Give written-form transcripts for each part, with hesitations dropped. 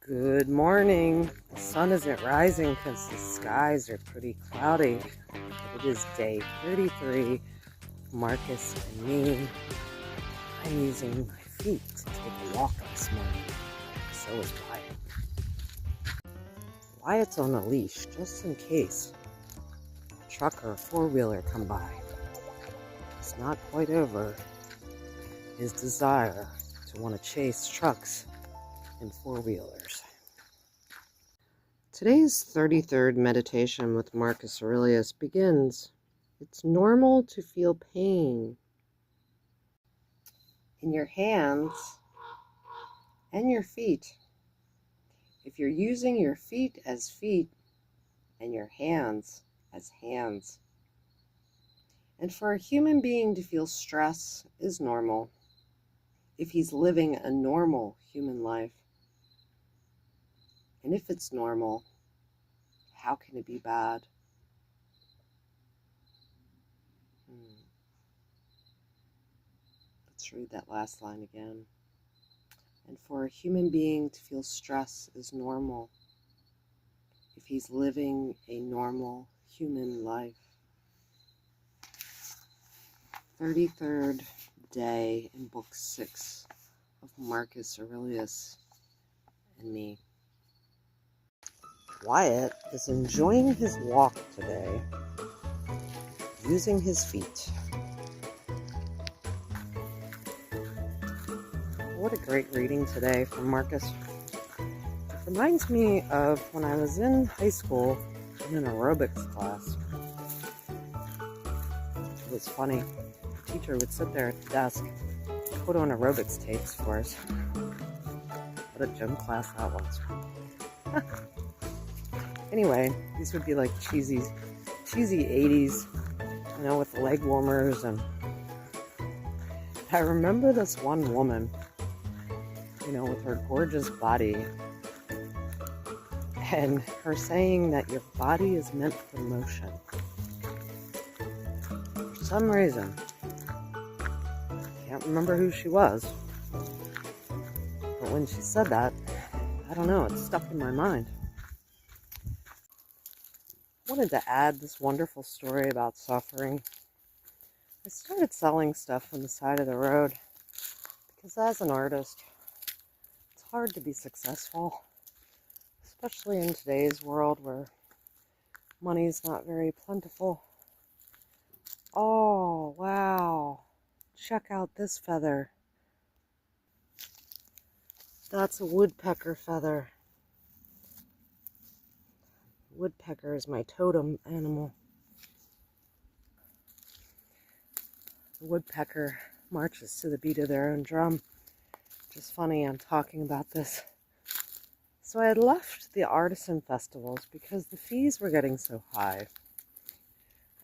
Good morning. The sun isn't rising because the skies are pretty cloudy. But it is day 33. Marcus and me. I'm using my feet to take a walk this morning. So is Wyatt. Wyatt's on a leash just in case a truck or a four-wheeler come by. It's not quite over his desire to want to chase trucks and four-wheelers. Today's 33rd meditation with Marcus Aurelius begins. It's normal to feel pain in your hands and your feet. If you're using your feet as feet and your hands as hands. And for a human being to feel stress is normal if he's living a normal human life. And if it's normal, how can it be bad? Let's read that last line again. And for a human being to feel stress is normal if he's living a normal human life. 33rd day in Book 6 of Marcus Aurelius and me. Wyatt is enjoying his walk today, using his feet. What a great reading today from Marcus. It reminds me of when I was in high school in an aerobics class. It was funny. The teacher would sit there at the desk, put on aerobics tapes for us. What a gym class that was. Anyway, these would be like cheesy 80s, with the leg warmers. And I remember this one woman, with her gorgeous body, and her saying that your body is meant for motion. For some reason, I can't remember who she was, but when she said that, I don't know, it stuck in my mind. I wanted to add this wonderful story about suffering. I started selling stuff on the side of the road because as an artist, it's hard to be successful, especially in today's world where money's not very plentiful. Oh, wow. Check out this feather. That's a woodpecker feather. Woodpecker is my totem animal. The woodpecker marches to the beat of their own drum. Just funny, I'm talking about this. So I had left the artisan festivals because the fees were getting so high.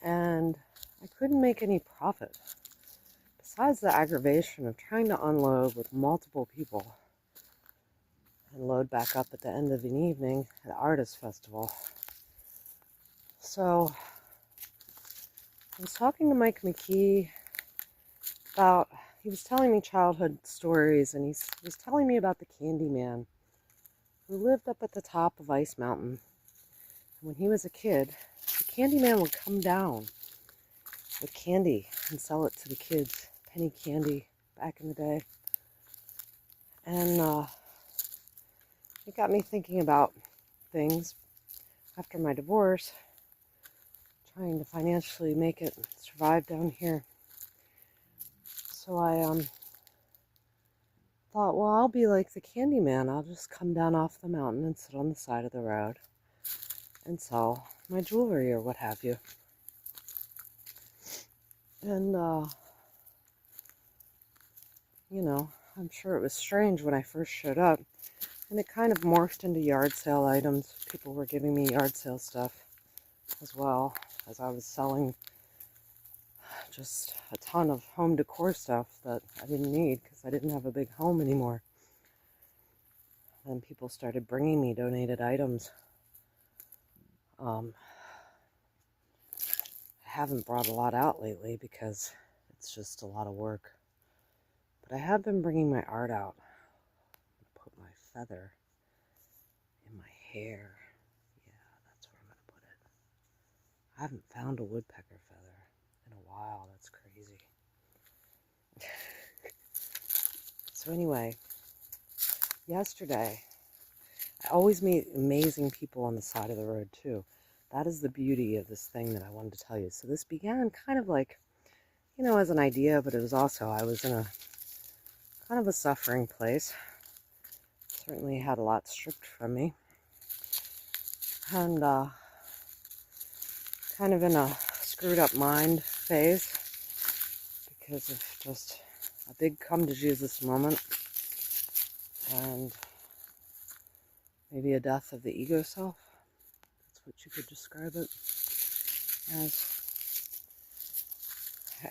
And I couldn't make any profit. Besides the aggravation of trying to unload with multiple people and load back up at the end of an evening at the artist festival. So I was talking to Mike McKee about, he was telling me childhood stories, and he was telling me about the Candy Man who lived up at the top of Ice Mountain. And when he was a kid, the Candy Man would come down with candy and sell it to the kids, penny candy back in the day. And it got me thinking about things after my divorce, trying to financially make it survive down here. So I thought, well, I'll be like the Candy Man. I'll just come down off the mountain and sit on the side of the road and sell my jewelry or what have you. And, I'm sure it was strange when I first showed up. And it kind of morphed into yard sale items. People were giving me yard sale stuff as well, as I was selling just a ton of home decor stuff that I didn't need because I didn't have a big home anymore. Then people started bringing me donated items. I haven't brought a lot out lately because it's just a lot of work. But I have been bringing my art out. Put my feather hair. Yeah, that's where I'm going to put it. I haven't found a woodpecker feather in a while. That's crazy. So anyway, yesterday, I always meet amazing people on the side of the road too. That is the beauty of this thing that I wanted to tell you. So this began kind of like, as an idea, but it was also, I was in a kind of a suffering place. Certainly had a lot stripped from me. And kind of in a screwed up mind phase because of just a big come to Jesus moment and maybe a death of the ego self. That's what you could describe it as.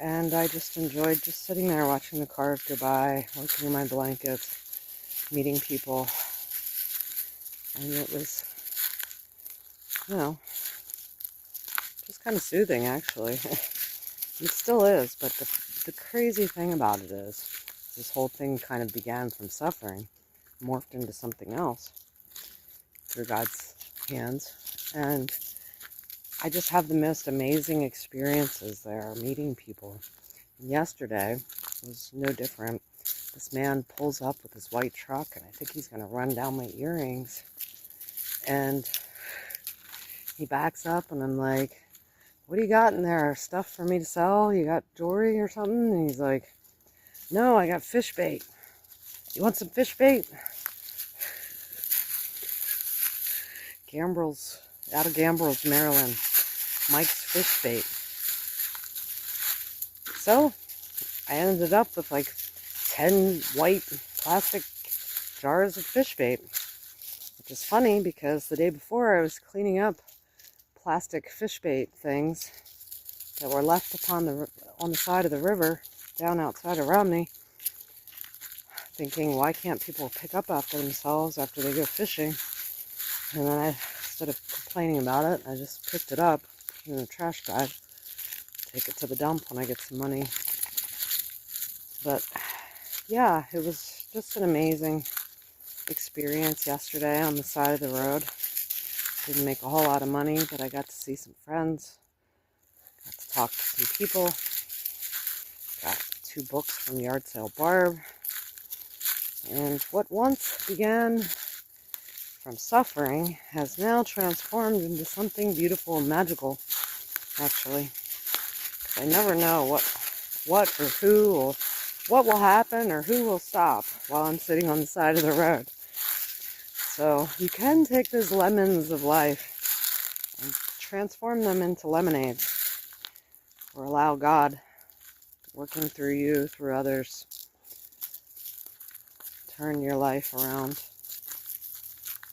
And I just enjoyed just sitting there watching the car go by, looking in my blankets, meeting people. And it was, just kind of soothing, actually. It still is, but the crazy thing about it is, this whole thing kind of began from suffering, morphed into something else through God's hands. And I just have the most amazing experiences there, meeting people. And yesterday was no different. This man pulls up with his white truck, and I think he's going to run down my earrings. And he backs up, and I'm like, what do you got in there? Stuff for me to sell? You got jewelry or something? And he's like, no, I got fish bait. You want some fish bait? Gambrels, out of Gambrels, Maryland. Mike's fish bait. So I ended up with like 10 white plastic jars of fish bait, which is funny because the day before I was cleaning up plastic fish bait things that were left on the side of the river down outside of Romney, thinking, why can't people pick up after themselves after they go fishing? And then instead of complaining about it, I just picked it up, put it in a trash bag, take it to the dump when I get some money. But yeah, it was just an amazing experience yesterday on the side of the road. Didn't make a whole lot of money, but I got to see some friends, got to talk to some people, got 2 books from Yard Sale Barb, and what once began from suffering has now transformed into something beautiful and magical, actually. I never know what or who or what will happen or who will stop while I'm sitting on the side of the road. So you can take those lemons of life and transform them into lemonade, or allow God working through you, through others, turn your life around.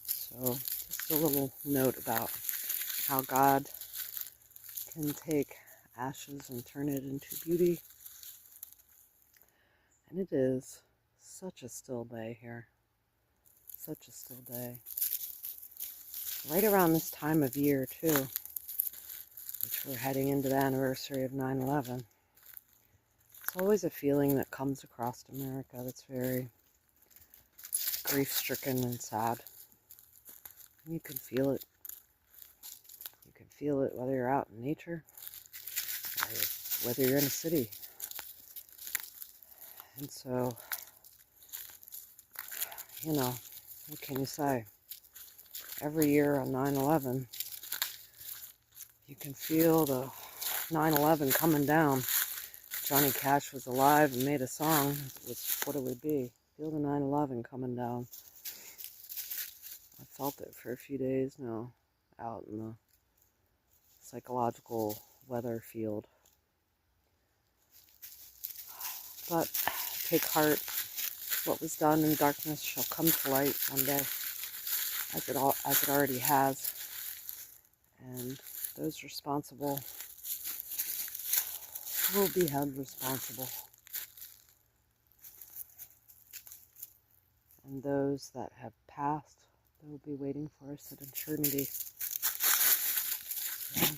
So just a little note about how God can take ashes and turn it into beauty. And it is such a still day here. Such a still day. Right around this time of year, too, which we're heading into the anniversary of 9/11. It's always a feeling that comes across America that's very grief-stricken and sad. And you can feel it. You can feel it whether you're out in nature or whether you're in a city. And so, what can you say? Every year on 9/11, you can feel the 9/11 coming down. Johnny Cash was alive and made a song. What it would be. Feel the 9/11 coming down. I felt it for a few days now, out in the psychological weather field. But take heart. What was done in darkness shall come to light one day, as it already has. And those responsible will be held responsible. And those that have passed, they will be waiting for us at eternity. So,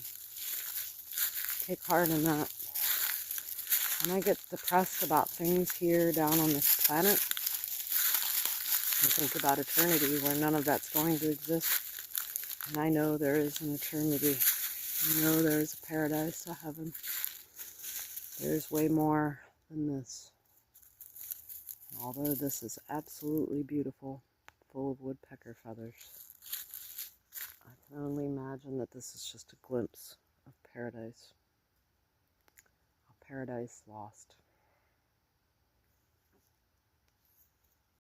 take heart in that. When I get depressed about things here down on this planet, I think about eternity where none of that's going to exist. And I know there is an eternity. I know there is a paradise, a heaven. There's way more than this. And although this is absolutely beautiful, full of woodpecker feathers, I can only imagine that this is just a glimpse of paradise. A paradise lost.